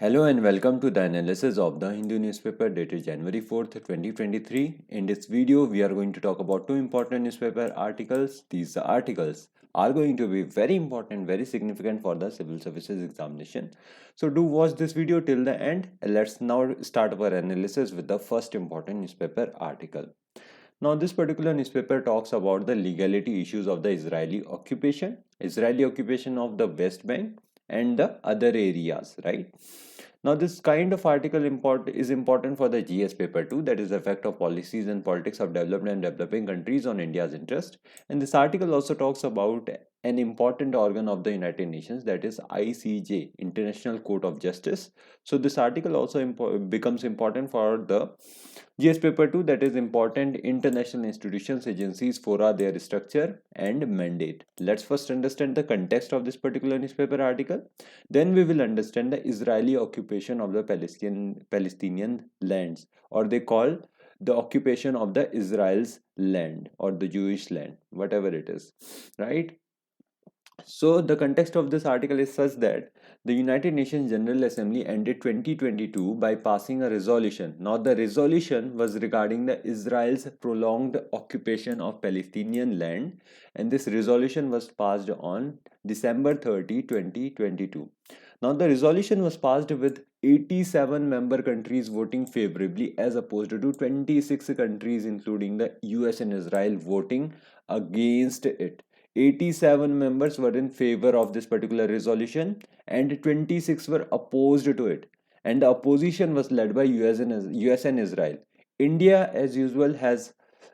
Hello and welcome to the analysis of the Hindu newspaper dated January 4th, 2023. In this video, we are going to talk about two important newspaper articles. These articles are going to be very important, very significant for the civil services examination. So do watch this video till the end. Let's now start our analysis with the first important newspaper article. Now, this particular newspaper talks about the legality issues of the Israeli occupation of the West Bank and the other areas, right? Now, this kind of article is important for the GS paper too, that is the effect of policies and politics of developed and developing countries on India's interest. And this article also talks about an important organ of the United Nations, that is ICJ, International Court of Justice. So this article also becomes important for the GS paper 2, that is important international institutions, agencies, fora, their structure and mandate. Let's first understand the context of this particular newspaper article. Then we will understand the Israeli occupation of the Palestinian lands, or they call the occupation of the Israel's land or the Jewish land, whatever it is, right? So the context of this article is such that the United Nations General Assembly ended 2022 by passing a resolution. Now the resolution was regarding the Israel's prolonged occupation of Palestinian land, and this resolution was passed on December 30, 2022. Now the resolution was passed with 87 member countries voting favorably as opposed to 26 countries including the US and Israel voting against it. 87 members were in favor of this particular resolution and 26 were opposed to it, and the opposition was led by US and Israel. India, as usual, has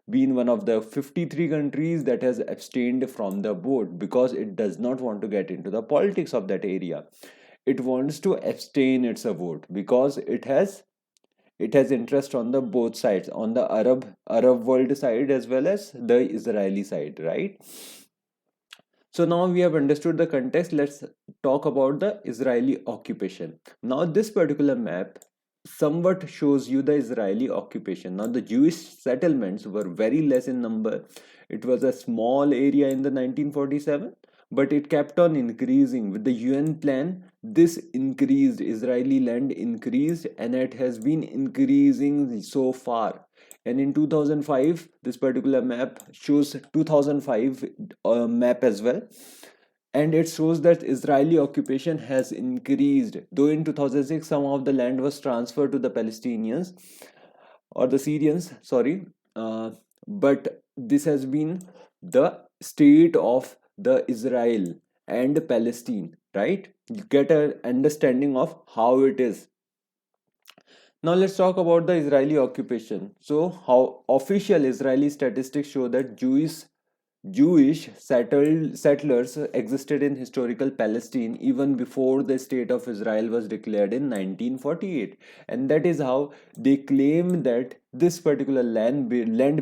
been one of the 53 countries that has abstained from the vote because it does not want to get into the politics of that area. It wants to abstain its vote because it has interest on the both sides, on the Arab world side as well as the Israeli side, right? So now we have understood the context. Let's talk about the Israeli occupation. Now this particular map somewhat shows you the Israeli occupation. Now the Jewish settlements were very less in number. It was a small area in the 1947, but it kept on increasing with the UN plan. This increased, Israeli land increased, and it has been increasing so far. And in 2005, this particular map shows 2005 map as well, and it shows that Israeli occupation has increased, though in 2006 some of the land was transferred to the Palestinians or the Syrians, sorry, but this has been the state of the Israel and Palestine, right? You get an understanding of how it is. Now let's talk about the Israeli occupation. So how official Israeli statistics show that Jewish settlers existed in historical Palestine even before the state of Israel was declared in 1948, and that is how they claim that this particular land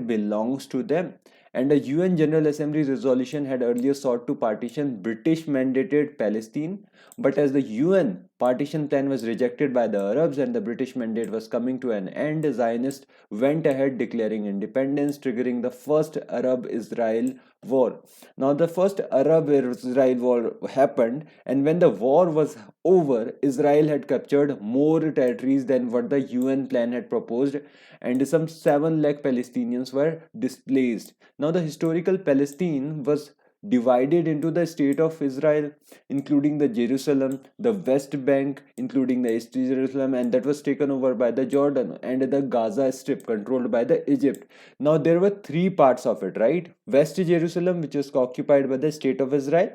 belongs to them. And a UN General Assembly resolution had earlier sought to partition British mandated Palestine, but as the UN partition plan was rejected by the Arabs and the British mandate was coming to an end, Zionists went ahead declaring independence, triggering the first Arab-Israel war. Now the first Arab-Israel war happened, and when the war was over, Israel had captured more territories than what the UN plan had proposed, and some 7 lakh Palestinians were displaced. Now the historical Palestine was divided into the state of Israel, including the Jerusalem, the West Bank, including the East Jerusalem, and that was taken over by the Jordan, and the Gaza Strip controlled by the Egypt. Now there were 3 parts of it, right? West Jerusalem, which was occupied by the state of Israel,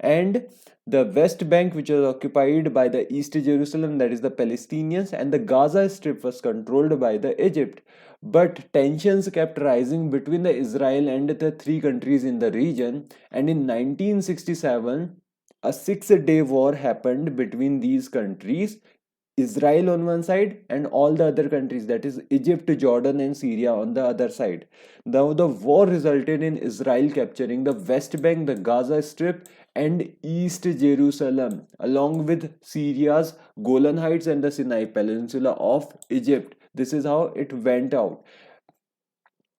and the West Bank, which was occupied by the East Jerusalem, that is the Palestinians, and the Gaza Strip was controlled by the Egypt. But tensions kept rising between the Israel and the 3 countries in the region, and in 1967 a 6-day war happened between these countries, Israel on one side and all the other countries, that is Egypt, Jordan and Syria on the other side. Now the war resulted in Israel capturing the West Bank, the Gaza Strip and East Jerusalem, along with Syria's Golan Heights and the Sinai Peninsula of Egypt. This is how it went out.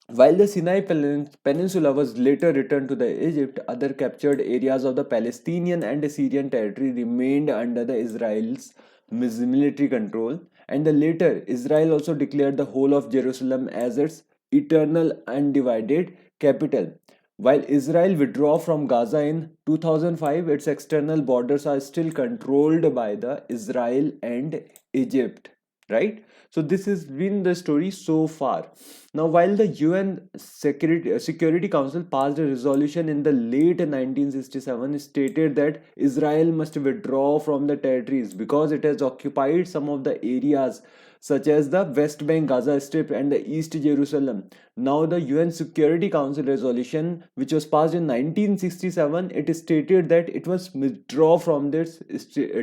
While the Sinai Peninsula was later returned to the Egypt, other captured areas of the Palestinian and Syrian territory remained under the Israel's military control, and the later Israel also declared the whole of Jerusalem as its eternal undivided capital. While Israel withdrew from Gaza in 2005, its external borders are still controlled by the Israel and Egypt, right? So this has been the story so far. Now, while the UN Security Council passed a resolution in the late 1967 stated that Israel must withdraw from the territories because it has occupied some of the areas such as the West Bank, Gaza Strip, and the East Jerusalem. Now, the UN Security Council resolution, which was passed in 1967, it stated that it must withdraw from its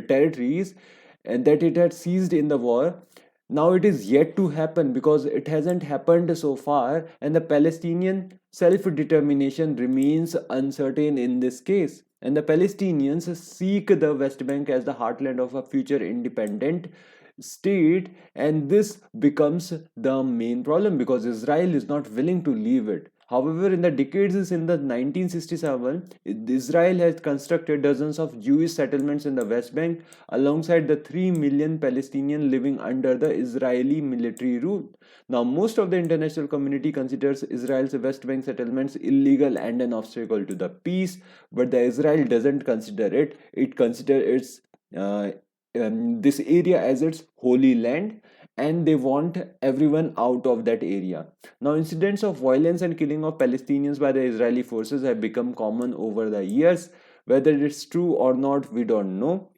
territories and that it had seized in the war. Now it is yet to happen because it hasn't happened so far, and the Palestinian self-determination remains uncertain in this case. And the Palestinians seek the West Bank as the heartland of a future independent state, and this becomes the main problem because Israel is not willing to leave it. However, in the decades in the 1967, Israel has constructed dozens of Jewish settlements in the West Bank alongside the 3 million Palestinians living under the Israeli military rule. Now, most of the international community considers Israel's West Bank settlements illegal and an obstacle to the peace, but the Israel doesn't consider it. It considers this area as its holy land, and they want everyone out of that area. Now, incidents of violence and killing of Palestinians by the Israeli forces have become common over the years. Whether it's true or not, we don't know.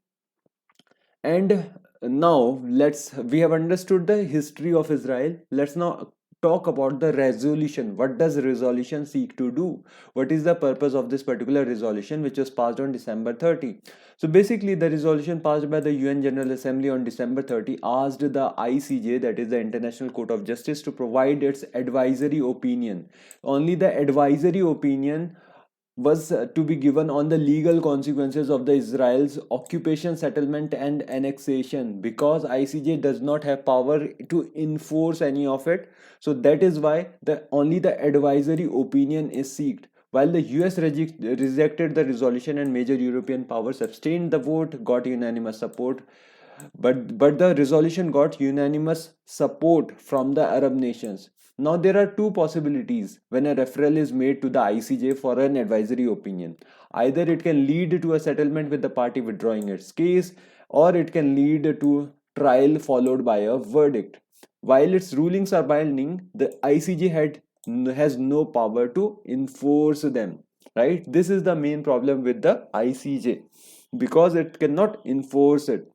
And now we have understood the history of Israel. Let's now talk about the resolution. What does resolution seek to do? What is the purpose of this particular resolution, which was passed on December 30? So basically, the resolution passed by the UN General Assembly on December 30 asked the ICJ, that is the International Court of Justice, to provide its advisory opinion. Only the advisory opinion was to be given on the legal consequences of the Israel's occupation, settlement, and annexation, because ICJ does not have power to enforce any of it. So that is why only the advisory opinion is sought. While the US rejected the resolution and major European powers abstained, the vote got unanimous support. But the resolution got unanimous support from the Arab nations. Now there are two possibilities when a referral is made to the ICJ for an advisory opinion. Either it can lead to a settlement with the party withdrawing its case, or it can lead to trial followed by a verdict. While its rulings are binding, the ICJ has no power to enforce them. Right? This is the main problem with the ICJ because it cannot enforce it.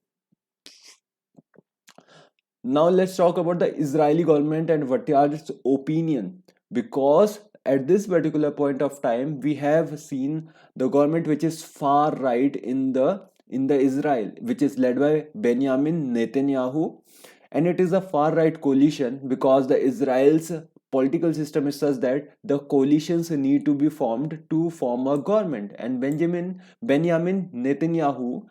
Now let's talk about the Israeli government and what are its opinion, because at this particular point of time we have seen the government which is far right in the Israel, which is led by Benjamin Netanyahu, and it is a far right coalition because the Israel's political system is such that the coalitions need to be formed to form a government, and Benjamin Netanyahu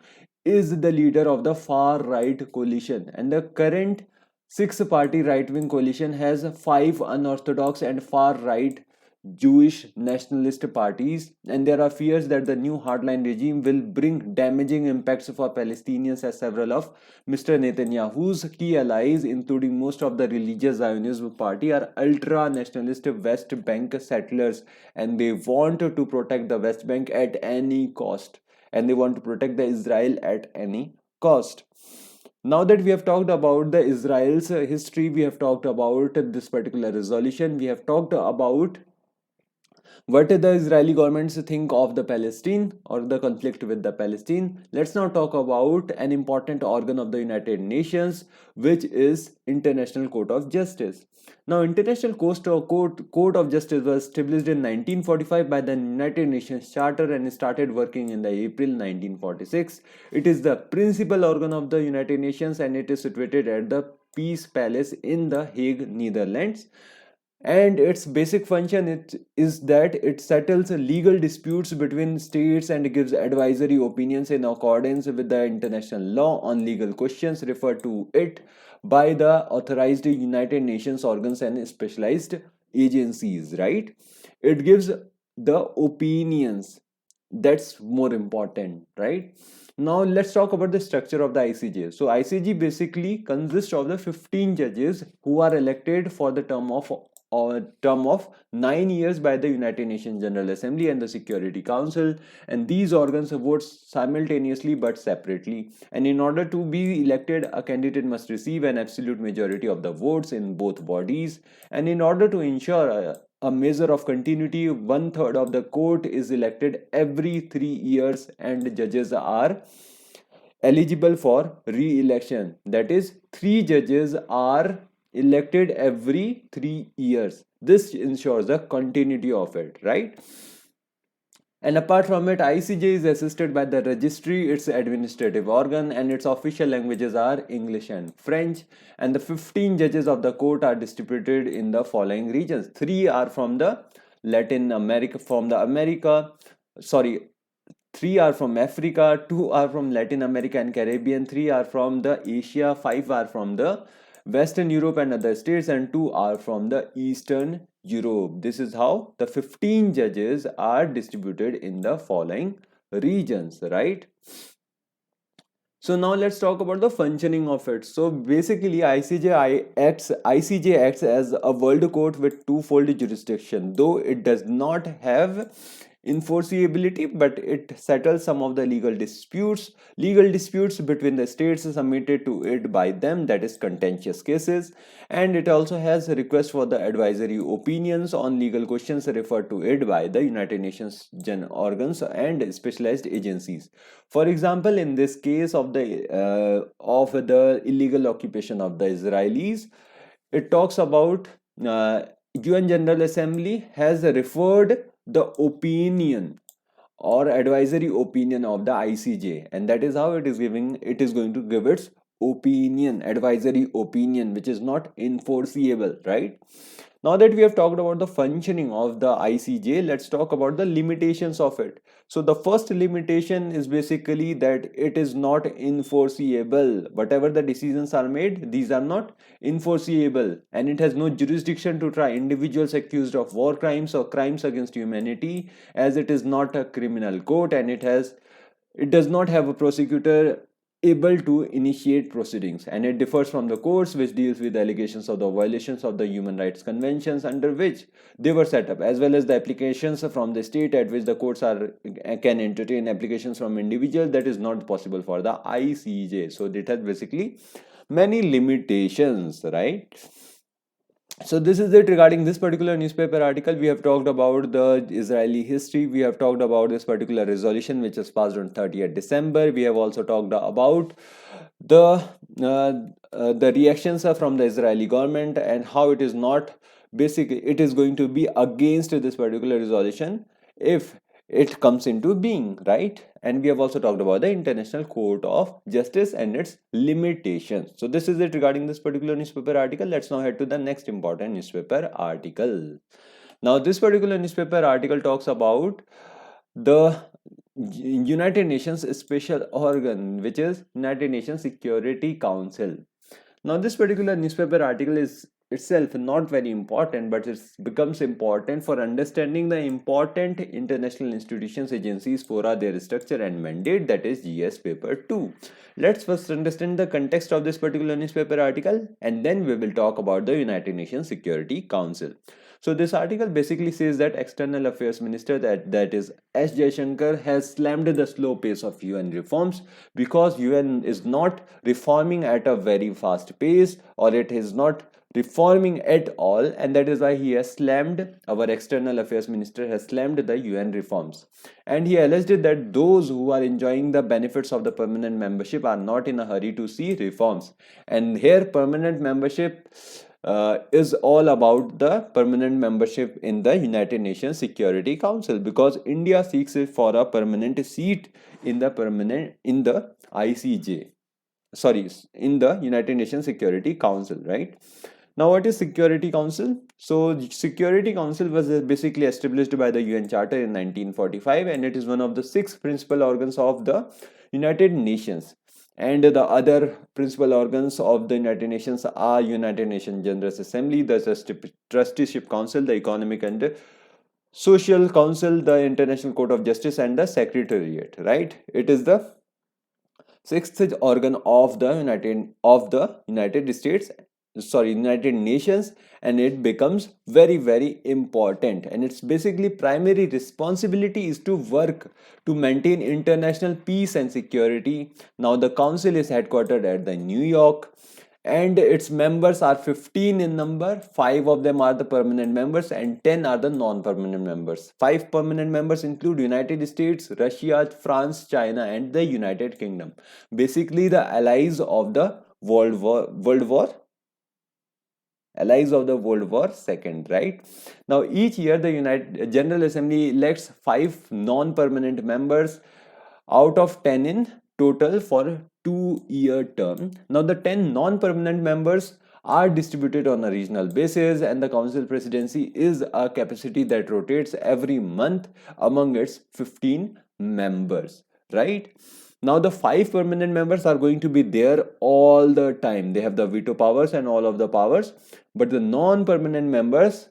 is the leader of the far right coalition, and the current six party right wing coalition has five unorthodox and far right Jewish nationalist parties, and there are fears that the new hardline regime will bring damaging impacts for Palestinians, as several of Mr. Netanyahu's key allies, including most of the religious Zionism party, are ultra nationalist West Bank settlers, and they want to protect the West Bank at any cost, and they want to protect the Israel at any cost. Now that we have talked about the Israel's history, we have talked about this particular resolution, we have talked about what the Israeli governments think of the Palestine or the conflict with the Palestine. Let's now talk about an important organ of the United Nations, which is International Court of Justice. Now, International Court of Justice was established in 1945 by the United Nations Charter and started working in the April 1946. It is the principal organ of the United Nations and it is situated at the Peace Palace in The Hague, Netherlands. And its basic function is that it settles legal disputes between states and gives advisory opinions in accordance with the international law on legal questions referred to it by the authorized United Nations organs and specialized agencies, right? It gives the opinions That's more important, right? Now let's talk about the structure of the ICJ. So ICJ basically consists of the 15 judges who are elected for the term of 9 years by the United Nations General Assembly and the Security Council, and these organs vote simultaneously but separately. And in order to be elected, a candidate must receive an absolute majority of the votes in both bodies. And in order to ensure a measure of continuity, one third of the court is elected every 3 years, and judges are eligible for re-election. That is, three judges are elected every 3 years. This ensures the continuity of it, right? And apart from it, ICJ is assisted by the registry, its administrative organ, and its official languages are English and French. And the 15 judges of the court are distributed in the following regions. Three are from the Latin America, sorry, three are from Africa, two are from Latin America and Caribbean, three are from the Asia, five are from the Western Europe and other states, and two are from the Eastern Europe. This is how the 15 judges are distributed in the following regions, right? So now let's talk about the functioning of it. So basically ICJ acts as a world court with twofold jurisdiction, though it does not have enforceability, but it settles some of the legal disputes between the states submitted to it by them, that is contentious cases. And it also has a request for the advisory opinions on legal questions referred to it by the United Nations organs and specialized agencies. For example, in this case of the illegal occupation of the Israelis, it talks about UN General Assembly has referred the opinion or advisory opinion of the ICJ, and that is how it is going to give its opinion, advisory opinion, which is not enforceable, right? Now that we have talked about the functioning of the ICJ, let's talk about the limitations of it. So the first limitation is basically that it is not enforceable. Whatever the decisions are made, these are not enforceable, and it has no jurisdiction to try individuals accused of war crimes or crimes against humanity, as it is not a criminal court, and it does not have a prosecutor able to initiate proceedings, and it differs from the courts which deals with allegations of the violations of the human rights conventions under which they were set up, as well as the applications from the state at which the courts can entertain applications from individuals. That is not possible for the ICJ. So it has basically many limitations, right? So this is it regarding this particular newspaper article. We have talked about the Israeli history. We have talked about this particular resolution which was passed on 30th December. We have also talked about the the reactions from the Israeli government and how it is not basically it is going to be against this particular resolution if it comes into being, right? And we have also talked about the International Court of Justice and its limitations. So this is it regarding this particular newspaper article. Let's now head to the next important newspaper article. Now this particular newspaper article talks about the United Nations special organ, which is United Nations Security Council. Now this particular newspaper article is itself not very important, but it becomes important for understanding the important international institutions, agencies, fora, their structure and mandate, that is GS paper 2. Let's first understand the context of this particular newspaper article, and then we will talk about the United Nations Security Council. So this article basically says that External Affairs Minister, that is S. Jaishankar, has slammed the slow pace of UN reforms because UN is not reforming at a very fast pace, or it is not reforming at all, and that is why he has slammed, our External Affairs Minister has slammed the UN reforms. And he alleged that those who are enjoying the benefits of the permanent membership are not in a hurry to see reforms. And here permanent membership is all about the permanent membership in the United Nations Security Council, because India seeks for a permanent seat in the ICJ, sorry, in the United Nations Security Council, right? Now what is Security Council? So Security Council was basically established by the UN Charter in 1945, and it is one of the 6 principal organs of the United Nations. And the other principal organs of the United Nations are United Nations General Assembly, the Trusteeship Council, the Economic and Social Council, the International Court of Justice, and the Secretariat, right? It is the sixth organ of the United Nations, and it becomes very, very important. And its basically primary responsibility is to work to maintain international peace and security. Now, the council is headquartered at the New York, and its members are 15 in number. 5 of them are the permanent members and 10 are the non-permanent members. 5 permanent members include United States, Russia, France, China, and the United Kingdom, basically the allies of the World War II, right? Now, each year the United General Assembly elects 5 non-permanent members out of 10 in total for a 2-year term. Now, the 10 non-permanent members are distributed on a regional basis, and the council presidency is a capacity that rotates every month among its 15 members, right? Now, the 5 permanent members are going to be there all the time. They have the veto powers and all of the powers, but the non-permanent members,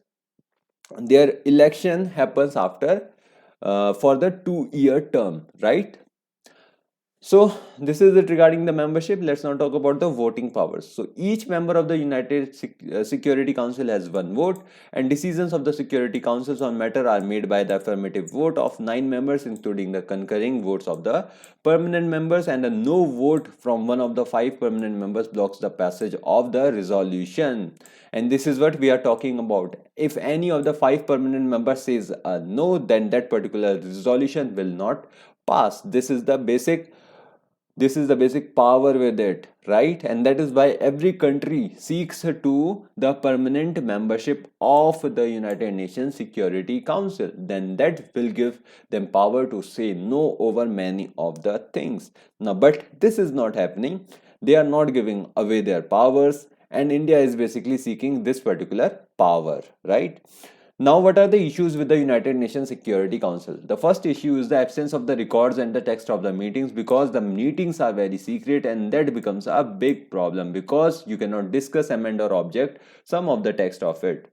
their election happens after for the 2-year term, right? So this is it regarding the membership. Let's now talk about the voting powers. So each member of the United Security Council has one vote, and decisions of the Security Councils on matter are made by the affirmative vote of 9 members, including the concurring votes of the permanent members, and a no vote from one of the 5 permanent members blocks the passage of the resolution. And this is what we are talking about. If any of the 5 permanent members says no, then that particular resolution will not pass. This is the basic power with it, right? And that is why every country seeks to the permanent membership of the United Nations Security Council. Then that will give them power to say no over many of the things. Now, but this is not happening. They are not giving away their powers, and India is basically seeking this particular power, right? Now, what are the issues with the United Nations Security Council? The first issue is the absence of the records and the text of the meetings, because the meetings are very secret, and that becomes a big problem because you cannot discuss, amend, or object some of the text of it,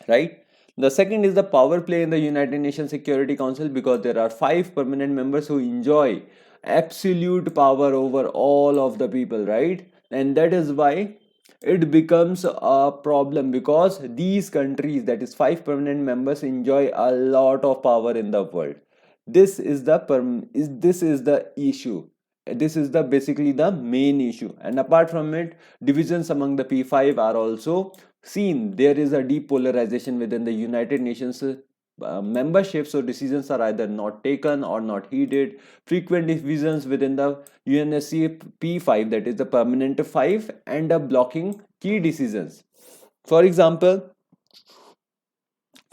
right? The second is the power play in the United Nations Security Council, because there are 5 permanent members who enjoy absolute power over all of the people, right? And that is why it becomes a problem, because these countries, that is 5 permanent members, enjoy a lot of power in the world. This is the issue. This is the basically the main issue. And apart from it, divisions among the P5 are also seen. There is a depolarization within the United Nations membership, so decisions are either not taken or not heeded. Frequent divisions within the UNSC P5, that is the permanent 5, end up blocking key decisions. For example,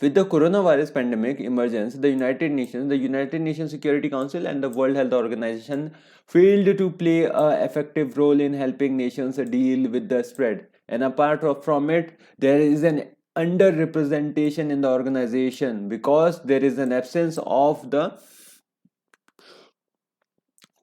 with the coronavirus pandemic emergence, the United Nations Security Council, and the World Health Organization failed to play an effective role in helping nations deal with the spread. And apart from it, there is an underrepresentation in the organization, because there is an absence of the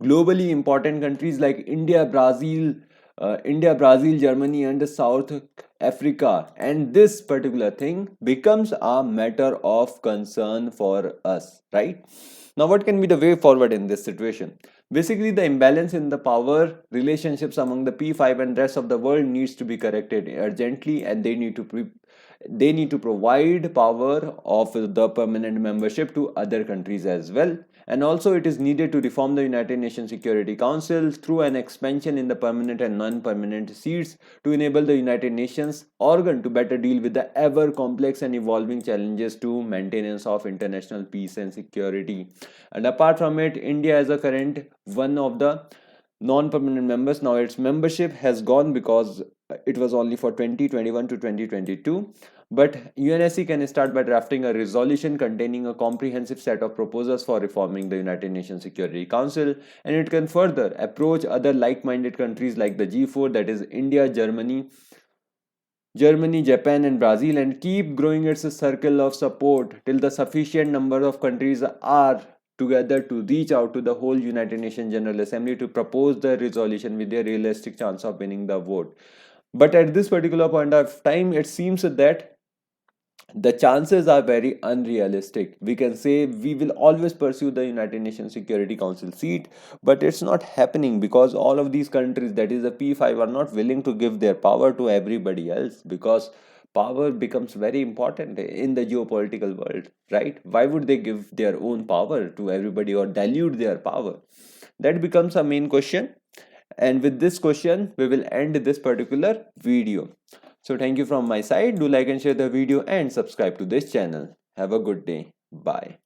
globally important countries like India, Brazil, Germany, and South Africa. And this particular thing becomes a matter of concern for us, right? Now, what can be the way forward in this situation? Basically, the imbalance in the power relationships among the P5 and rest of the world needs to be corrected urgently, and they need to provide power of the permanent membership to other countries as well. And also, it is needed to reform the United Nations Security Council through an expansion in the permanent and non-permanent seats to enable the United Nations organ to better deal with the ever complex and evolving challenges to maintenance of international peace and security. And apart from it, India is a current one of the non-permanent members. Now its membership has gone because it was only for 2021 to 2022, but UNSC can start by drafting a resolution containing a comprehensive set of proposals for reforming the United Nations Security Council, and it can further approach other like-minded countries like the G4, that is India, Germany, Japan, and Brazil, and keep growing its circle of support till the sufficient number of countries are together to reach out to the whole United Nations General Assembly to propose the resolution with a realistic chance of winning the vote. But at this particular point of time, it seems that the chances are very unrealistic. We can say we will always pursue the United Nations Security Council seat, but it's not happening because all of these countries, that is the P5, are not willing to give their power to everybody else, because power becomes very important in the geopolitical world, right? Why would they give their own power to everybody or dilute their power? That becomes a main question. And with this question, we will end this particular video. So thank you from my side. Do like and share the video and subscribe to this channel. Have a good day. Bye.